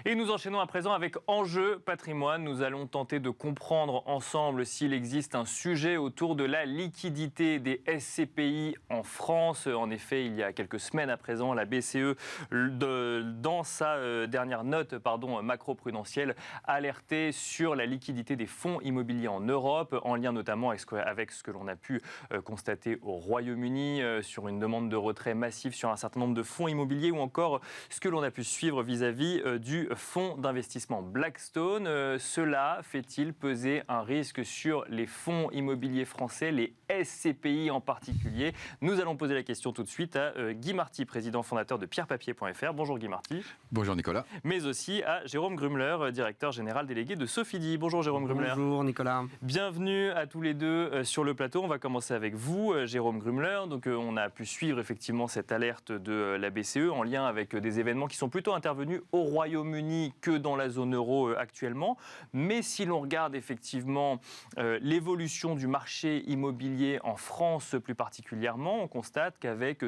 Et nous enchaînons à présent avec Enjeu Patrimoine. Nous allons tenter de comprendre ensemble s'il existe un sujet autour de la liquidité des SCPI en France. En effet, il y a quelques semaines à présent, la BCE, dans sa dernière note macro-prudentielle, alertait sur la liquidité des fonds immobiliers en Europe, en lien notamment avec ce que l'on a pu constater au Royaume-Uni, sur une demande de retrait massif sur un certain nombre de fonds immobiliers, ou encore ce que l'on a pu suivre vis-à-vis du fonds d'investissement Blackstone. Cela fait-il peser un risque sur les fonds immobiliers français, les SCPI en particulier? Nous allons poser la question tout de suite à Guy Marty, président fondateur de pierrepapier.fr. Bonjour Guy Marty. Bonjour Nicolas. Mais aussi à Jérôme Grumler, directeur général délégué de Sofidy. Bonjour Jérôme Grumler. Bonjour Nicolas. Bienvenue à tous les deux sur le plateau. On va commencer avec vous, Jérôme Grumler. Donc, on a pu suivre effectivement cette alerte de la BCE en lien avec des événements qui sont plutôt intervenus au Royaume-Uni que dans la zone euro actuellement. Mais si l'on regarde effectivement l'évolution du marché immobilier en France plus particulièrement, on constate qu'avec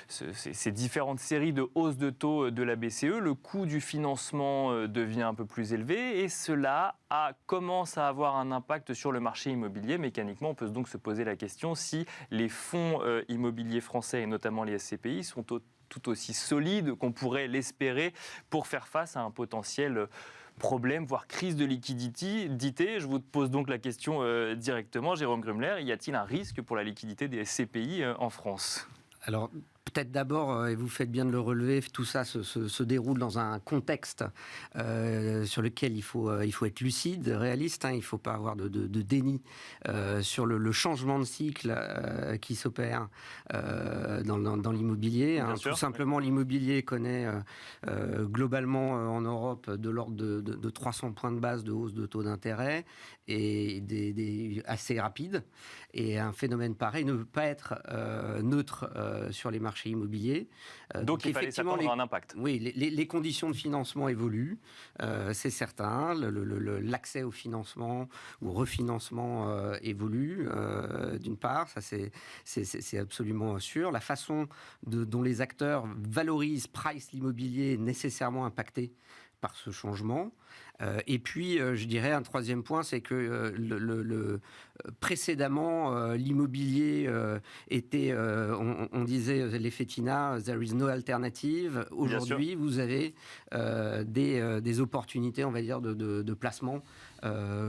ces différentes séries de hausses de taux de la BCE, le coût du financement devient un peu plus élevé et cela commence à avoir un impact sur le marché immobilier. Mécaniquement, on peut donc se poser la question si les fonds immobiliers français et notamment les SCPI sont tout aussi solides qu'on pourrait l'espérer pour faire face à un potentiel problème, voire crise de liquidité. Je vous pose donc la question directement, Jérôme Grumler, y a-t-il un risque pour la liquidité des SCPI en France ? Alors, peut-être d'abord, et vous faites bien de le relever, tout ça se déroule dans un contexte sur lequel il faut être lucide, réaliste. Il ne faut pas avoir de déni sur le changement de cycle qui s'opère dans l'immobilier. Tout simplement, l'immobilier connaît globalement en Europe de l'ordre de 300 points de base de hausse de taux d'intérêt et assez rapide. Et un phénomène pareil ne peut pas être neutre sur les marchés immobiliers. Donc il fallait s'attendre à un impact. Oui, les conditions de financement évoluent, c'est certain. L'accès au financement ou refinancement évolue, d'une part, ça c'est absolument sûr. La façon dont les acteurs valorisent, price l'immobilier est nécessairement impactée par ce changement. Et puis, je dirais, un troisième point, c'est que précédemment, l'immobilier était, on disait, l'effet Tina, there is no alternative. Aujourd'hui, vous avez des opportunités, on va dire, de placement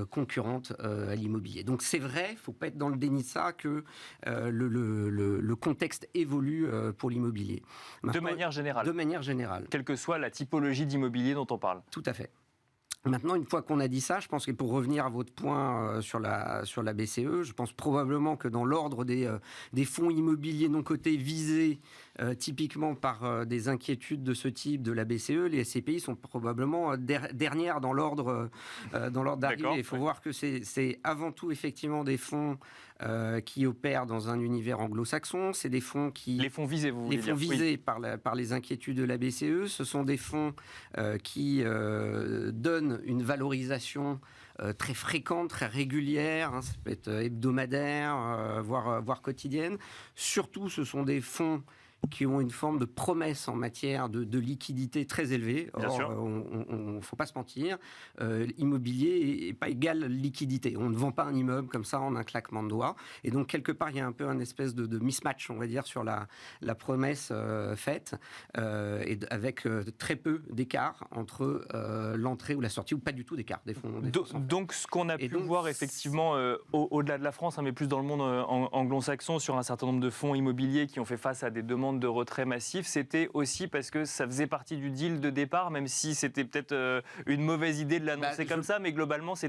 concurrentes à l'immobilier. Donc, c'est vrai, il ne faut pas être dans le déni de ça, que le contexte évolue pour l'immobilier. Maintenant, de manière générale. De manière générale. Quelle que soit la typologie d'immobilier dont on parle. Tout à fait. Maintenant, une fois qu'on a dit ça, je pense que pour revenir à votre point sur la BCE, je pense probablement que dans l'ordre des fonds immobiliers non cotés visés typiquement par des inquiétudes de ce type de la BCE, les SCPI sont probablement dernières dans l'ordre d'arrivée. Il faut voir que c'est avant tout effectivement des fonds qui opèrent dans un univers anglo-saxon. C'est des fonds qui... Les fonds visés, vous voulez dire. Les fonds visés par les inquiétudes de la BCE. Ce sont des fonds qui donnent une valorisation très fréquente, très régulière, ça peut être hebdomadaire, voire quotidienne. Surtout, ce sont des fonds qui ont une forme de promesse en matière de liquidité très élevée. Or, il ne faut pas se mentir, immobilier n'est pas égal liquidité. On ne vend pas un immeuble comme ça en un claquement de doigts. Et donc, quelque part, il y a un peu un espèce de mismatch, on va dire, sur la promesse faite, et avec très peu d'écart entre l'entrée ou la sortie, ou pas du tout d'écart des fonds. Donc, ce qu'on a pu voir effectivement au-delà de la France, mais plus dans le monde anglo-saxon, sur un certain nombre de fonds immobiliers qui ont fait face à des demandes de retrait massif, c'était aussi parce que ça faisait partie du deal de départ, même si c'était peut-être une mauvaise idée de l'annoncer comme ça, mais globalement, ça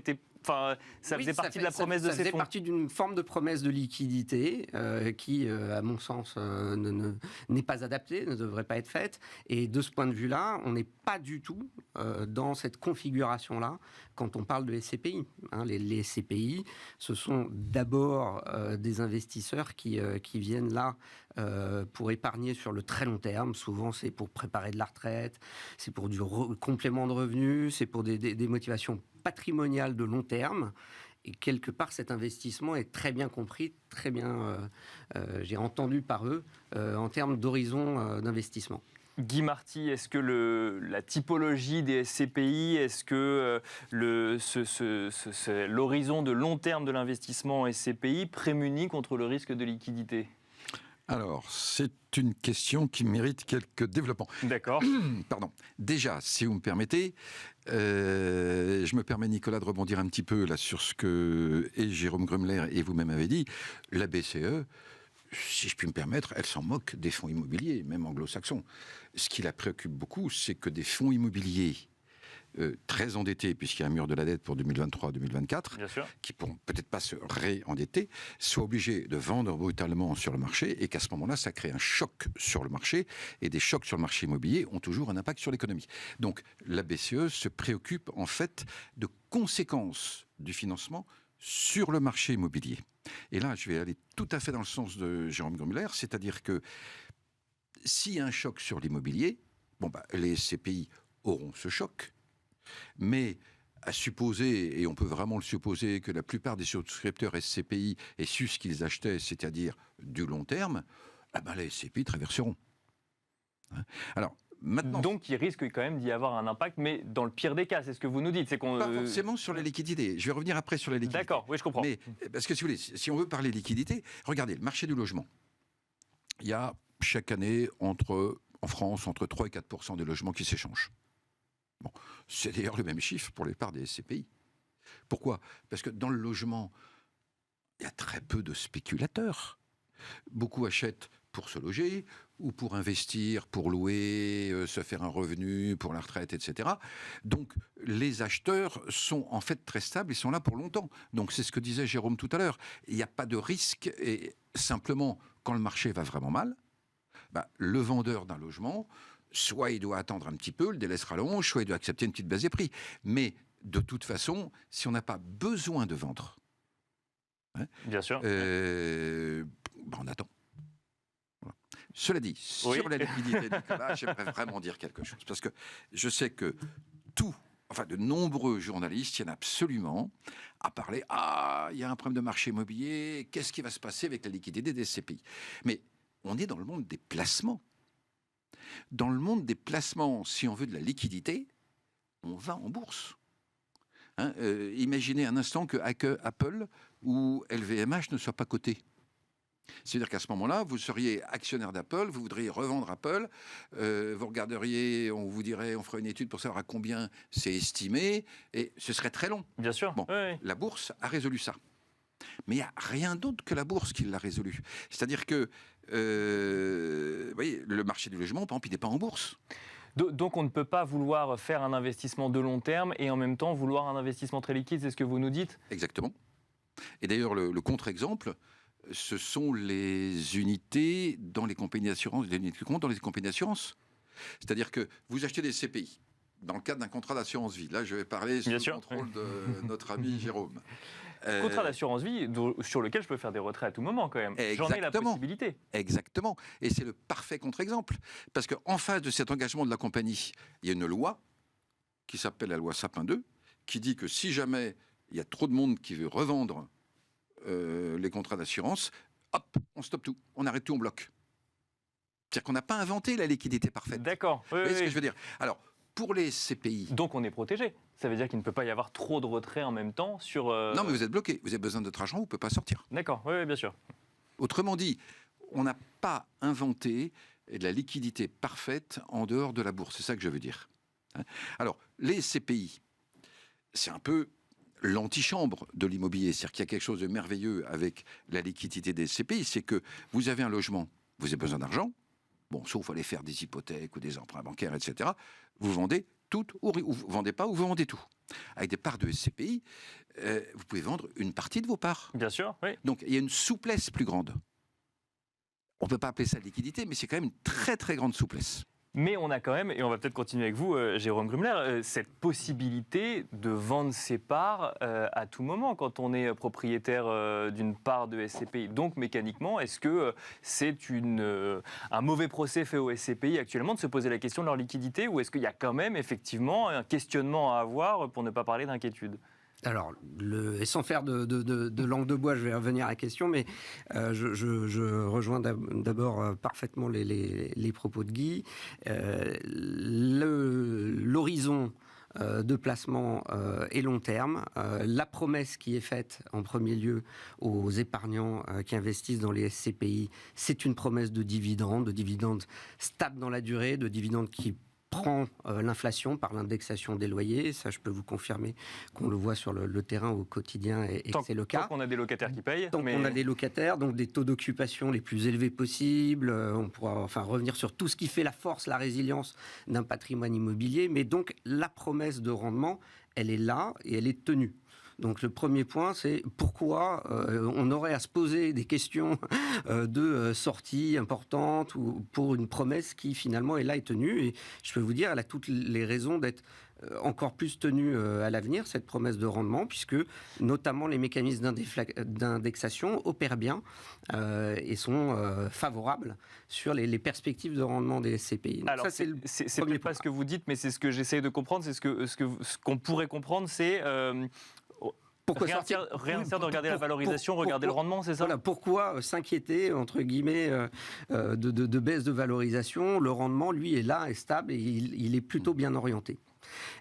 faisait partie de la promesse de ces fonds. Ça faisait partie d'une forme de promesse de liquidité qui, à mon sens, n'est pas adaptée, ne devrait pas être faite. Et de ce point de vue-là, on n'est pas du tout dans cette configuration-là quand on parle de SCPI. Les SCPI, ce sont d'abord des investisseurs qui viennent là pour épargner sur le très long terme. Souvent, c'est pour préparer de la retraite, c'est pour du complément de revenus, c'est pour des motivations patrimoniales de long terme. Et quelque part, cet investissement est très bien compris, très bien, j'ai entendu par eux, en termes d'horizon d'investissement. Guy Marty, est-ce que la typologie des SCPI, est-ce que l'horizon de long terme de l'investissement en SCPI prémunit contre le risque de liquidité ? Alors, c'est une question qui mérite quelques développements. D'accord. Pardon. Déjà, si vous me permettez, je me permets, Nicolas, de rebondir un petit peu là sur ce que et Jérôme Grumler et vous-même avez dit. La BCE, si je puis me permettre, elle s'en moque des fonds immobiliers, même anglo-saxons. Ce qui la préoccupe beaucoup, c'est que des fonds immobiliers très endettés, puisqu'il y a un mur de la dette pour 2023-2024, qui ne pourront peut-être pas se réendetter, soient obligés de vendre brutalement sur le marché, et qu'à ce moment-là, ça crée un choc sur le marché, et des chocs sur le marché immobilier ont toujours un impact sur l'économie. Donc la BCE se préoccupe en fait de conséquences du financement sur le marché immobilier. Et là, je vais aller tout à fait dans le sens de Jérôme Grumler, c'est-à-dire que s'il y a un choc sur l'immobilier, les SCPI auront ce choc, mais à supposer, et on peut vraiment le supposer, que la plupart des souscripteurs SCPI aient su ce qu'ils achetaient, c'est-à-dire du long terme, les SCPI traverseront. Alors, maintenant, donc, il risque quand même d'y avoir un impact, mais dans le pire des cas, c'est ce que vous nous dites. Pas forcément sur la liquidité. Je vais revenir après sur la liquidité. D'accord, oui, je comprends. Mais, parce que si vous voulez, si on veut parler liquidité, regardez, le marché du logement. Il y a chaque année, en France, entre 3 et 4% des logements qui s'échangent. Bon, c'est d'ailleurs le même chiffre pour les parts des SCPI. Pourquoi ? Parce que dans le logement, il y a très peu de spéculateurs. Beaucoup achètent pour se loger ou pour investir, pour louer, se faire un revenu pour la retraite, etc. Donc les acheteurs sont en fait très stables, ils sont là pour longtemps. Donc c'est ce que disait Jérôme tout à l'heure. Il n'y a pas de risque, et simplement quand le marché va vraiment mal, le vendeur d'un logement, soit il doit attendre un petit peu, le délai se rallonge, soit il doit accepter une petite baisse des prix. Mais de toute façon, si on n'a pas besoin de vendre, bien sûr, on attend. Voilà. Cela dit, sur la liquidité, Nicolas, j'aimerais vraiment dire quelque chose. Parce que je sais que de nombreux journalistes tiennent absolument à parler « Ah, il y a un problème de marché immobilier, qu'est-ce qui va se passer avec la liquidité des SCPI ?» Mais on est dans le monde des placements. Dans le monde des placements, si on veut de la liquidité, on va en bourse. Imaginez un instant que Apple ou LVMH ne soient pas cotés. C'est-à-dire qu'à ce moment-là, vous seriez actionnaire d'Apple, vous voudriez revendre Apple, vous regarderiez, on vous dirait, on ferait une étude pour savoir à combien c'est estimé, et ce serait très long. Bien sûr. Bon, la bourse a résolu ça. Mais il n'y a rien d'autre que la bourse qui l'a résolu. C'est-à-dire que vous voyez, le marché du logement, par exemple, il n'est pas en bourse. Donc on ne peut pas vouloir faire un investissement de long terme et en même temps vouloir un investissement très liquide, c'est ce que vous nous dites ? Exactement. Et d'ailleurs, le contre-exemple, ce sont les unités dans les compagnies d'assurance, les unités de compte dans les compagnies d'assurance. C'est-à-dire que vous achetez des CPI dans le cadre d'un contrat d'assurance vie. Là, je vais parler sous le contrôle de notre ami Jérôme. Contrat d'assurance vie sur lequel je peux faire des retraits à tout moment quand même. J'en ai la possibilité. Exactement. Et c'est le parfait contre-exemple. Parce qu'en face de cet engagement de la compagnie, il y a une loi qui s'appelle la loi Sapin 2, qui dit que si jamais il y a trop de monde qui veut revendre les contrats d'assurance, hop, on stoppe tout. On arrête tout, on bloque. C'est-à-dire qu'on n'a pas inventé la liquidité parfaite. D'accord. Vous voyez ce que je veux dire ? Alors, pour les CPI... Donc on est protégé. Ça veut dire qu'il ne peut pas y avoir trop de retraits en même temps sur... Non, mais vous êtes bloqué. Vous avez besoin de votre argent, vous ne pouvez pas sortir. D'accord, oui, bien sûr. Autrement dit, on n'a pas inventé de la liquidité parfaite en dehors de la bourse. C'est ça que je veux dire. Alors, les CPI, c'est un peu l'antichambre de l'immobilier. C'est-à-dire qu'il y a quelque chose de merveilleux avec la liquidité des CPI, c'est que vous avez un logement, vous avez besoin d'argent, sauf aller faire des hypothèques ou des emprunts bancaires, etc. Vous vendez tout ou vous vendez pas ou vous vendez tout. Avec des parts de SCPI, vous pouvez vendre une partie de vos parts. Bien sûr, oui. Donc il y a une souplesse plus grande. On ne peut pas appeler ça liquidité, mais c'est quand même une très très grande souplesse. Mais on a quand même, et on va peut-être continuer avec vous, Jérôme Grumler, cette possibilité de vendre ses parts à tout moment quand on est propriétaire d'une part de SCPI. Donc mécaniquement, est-ce que c'est un mauvais procès fait aux SCPI actuellement de se poser la question de leur liquidité, ou est-ce qu'il y a quand même effectivement un questionnement à avoir pour ne pas parler d'inquiétude ? Alors, et sans faire de langue de bois, je vais revenir à la question, mais je rejoins d'abord parfaitement les propos de Guy. L'horizon de placement et long terme. La promesse qui est faite en premier lieu aux épargnants qui investissent dans les SCPI, c'est une promesse de dividendes stables dans la durée, de dividendes qui prend l'inflation par l'indexation des loyers. Ça, je peux vous confirmer qu'on le voit sur le terrain au quotidien et que c'est le cas. Tant qu'on a des locataires qui payent. Tant qu'on a des locataires, donc des taux d'occupation les plus élevés possibles. On pourra revenir sur tout ce qui fait la force, la résilience d'un patrimoine immobilier. Mais donc, la promesse de rendement, elle est là et elle est tenue. Donc le premier point, c'est pourquoi on aurait à se poser des questions de sortie importante ou pour une promesse qui finalement est là et tenue. Et je peux vous dire, elle a toutes les raisons d'être encore plus tenue à l'avenir, cette promesse de rendement, puisque notamment les mécanismes d'indexation opèrent bien et sont favorables sur les perspectives de rendement des SCPI. Donc alors, ça, c'est peut-être pas ce que vous dites, mais c'est ce que j'essaie de comprendre. C'est ce qu'on pourrait comprendre, c'est... Pourquoi rien sert de regarder la valorisation, regarder le rendement, c'est ça? Voilà, pourquoi s'inquiéter, entre guillemets, de baisse de valorisation? Le rendement, lui, est là, est stable et il est plutôt bien orienté.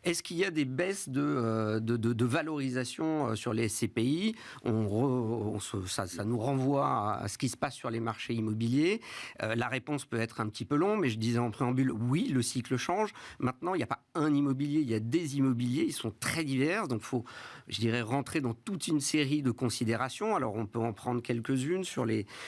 Est-ce qu'il y a des baisses de valorisation sur les SCPI? Ça nous renvoie à ce qui se passe sur les marchés immobiliers. La réponse peut être un petit peu longue, mais je disais en préambule, oui, le cycle change. Maintenant, il n'y a pas un immobilier, il y a des immobiliers, ils sont très divers, donc il faut, je dirais, rentrer dans toute une série de considérations. Alors, on peut en prendre quelques-unes sur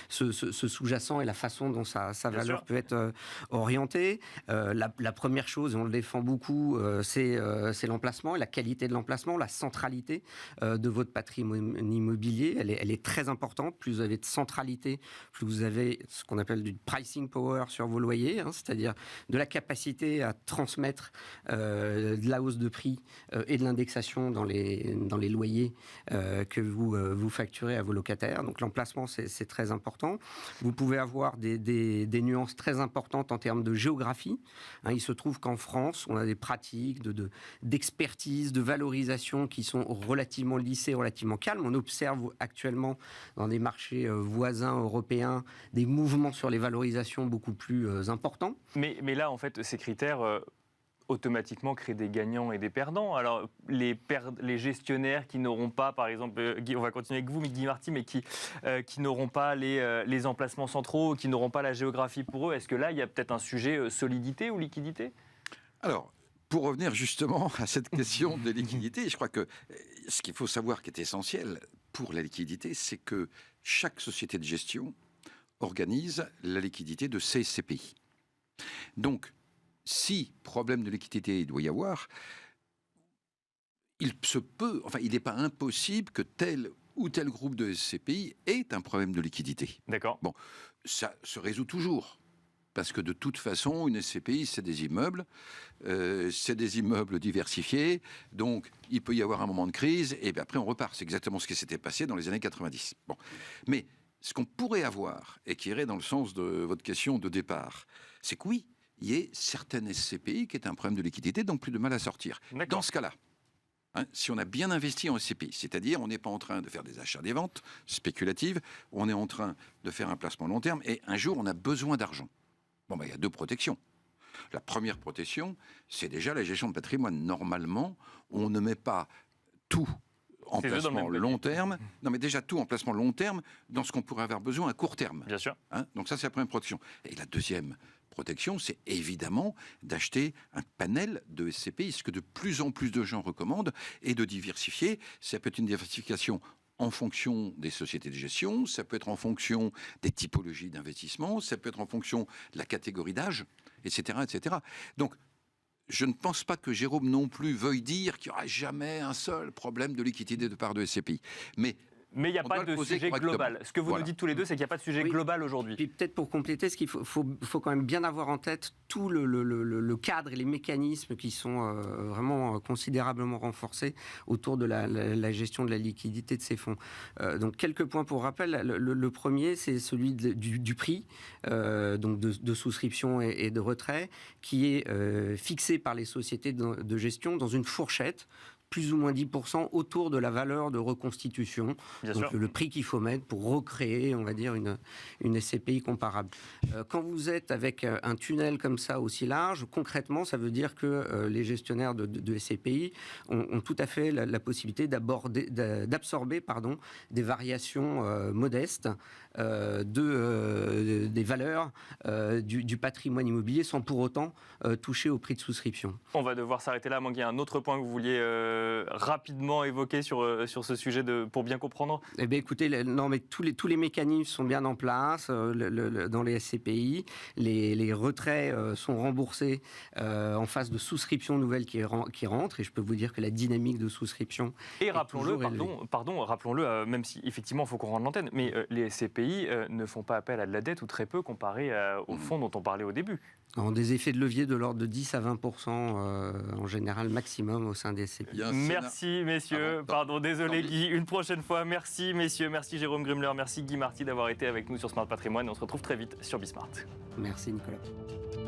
ce sous-jacent et la façon dont sa valeur peut être orientée. La première chose, et on le défend beaucoup, c'est l'emplacement et la qualité de l'emplacement, la centralité de votre patrimoine immobilier. Elle est très importante. Plus vous avez de centralité, plus vous avez ce qu'on appelle du pricing power sur vos loyers, c'est-à-dire de la capacité à transmettre de la hausse de prix et de l'indexation dans les loyers que vous facturez à vos locataires. Donc l'emplacement, c'est très important. Vous pouvez avoir des nuances très importantes en termes de géographie. Il se trouve qu'en France, on a des pratiques d'expertise, de valorisation qui sont relativement lissées, relativement calmes. On observe actuellement dans des marchés voisins européens des mouvements sur les valorisations beaucoup plus importants. Mais là, en fait, ces critères... automatiquement créent des gagnants et des perdants. Alors, les gestionnaires qui n'auront pas, par exemple, Guy, on va continuer avec vous, mais Guy Marty, mais qui n'auront pas les emplacements centraux, qui n'auront pas la géographie pour eux, est-ce que là, il y a peut-être un sujet solidité ou liquidité? Alors, pour revenir justement à cette question de liquidité, je crois que ce qu'il faut savoir qui est essentiel pour la liquidité, c'est que chaque société de gestion organise la liquidité de ses SCPI. Donc, si problème de liquidité il doit y avoir, il n'est pas impossible que tel ou tel groupe de SCPI ait un problème de liquidité. D'accord. Bon, ça se résout toujours. Parce que de toute façon, une SCPI, c'est des immeubles diversifiés, donc il peut y avoir un moment de crise, et bien après on repart. C'est exactement ce qui s'était passé dans les années 90. Bon. Mais ce qu'on pourrait avoir, et qui irait dans le sens de votre question de départ, c'est que oui, il y ait certaines SCPI qui aient un problème de liquidité, donc plus de mal à sortir. Dans ce cas-là, si on a bien investi en SCPI, c'est-à-dire on n'est pas en train de faire des achats, des ventes spéculatives, on est en train de faire un placement long terme, et un jour on a besoin d'argent. Bon, il y a deux protections. La première protection, c'est déjà la gestion de patrimoine. Normalement, on ne met pas tout en placement long terme. Non, mais déjà tout en placement long terme dans ce qu'on pourrait avoir besoin à court terme. Bien sûr. Donc ça, c'est la première protection. Et la deuxième protection, c'est évidemment d'acheter un panel de SCPI, ce que de plus en plus de gens recommandent, et de diversifier. Ça peut être une diversification en fonction des sociétés de gestion, ça peut être en fonction des typologies d'investissement, ça peut être en fonction de la catégorie d'âge, etc., etc. Donc, je ne pense pas que Jérôme non plus veuille dire qu'il n'y aura jamais un seul problème de liquidité de part de SCPI. Mais il n'y a pas de sujet global. Ce que vous nous dites tous les deux, c'est qu'il n'y a pas de sujet global aujourd'hui. Puis peut-être pour compléter, ce qu'il faut quand même bien avoir en tête tout le cadre et les mécanismes qui sont vraiment considérablement renforcés autour de la gestion de la liquidité de ces fonds. Donc quelques points pour rappel. Le premier, c'est celui du prix, donc de souscription et de retrait, qui est fixé par les sociétés de gestion dans une fourchette plus ou moins 10% autour de la valeur de reconstitution. Bien Donc sûr. le prix qu'il faut mettre pour recréer, on va dire, une SCPI comparable. Quand vous êtes avec un tunnel comme ça aussi large, concrètement, ça veut dire que les gestionnaires de SCPI ont tout à fait la possibilité d'absorber des variations modestes des valeurs du patrimoine immobilier sans pour autant toucher au prix de souscription. On va devoir s'arrêter là, à moins qu'il y ait un autre point que vous vouliez rapidement évoquer sur ce sujet pour bien comprendre. Eh bien, écoutez, mais tous les mécanismes sont bien en place dans les SCPI. Les retraits sont remboursés en phase de souscription nouvelle qui rentre. Et je peux vous dire que la dynamique de souscription et rappelons-le, rappelons-le, même si effectivement il faut qu'on rende l'antenne, mais les SCPI ne font pas appel à de la dette ou très peu comparé au fonds dont on parlait au début. En des effets de levier de l'ordre de 10 à 20% en général maximum au sein des SCPI. Merci messieurs, désolé Guy, une prochaine fois, merci messieurs, merci Jérôme Grümler, merci Guy Marty d'avoir été avec nous sur Smart Patrimoine et on se retrouve très vite sur Bismart. Merci Nicolas.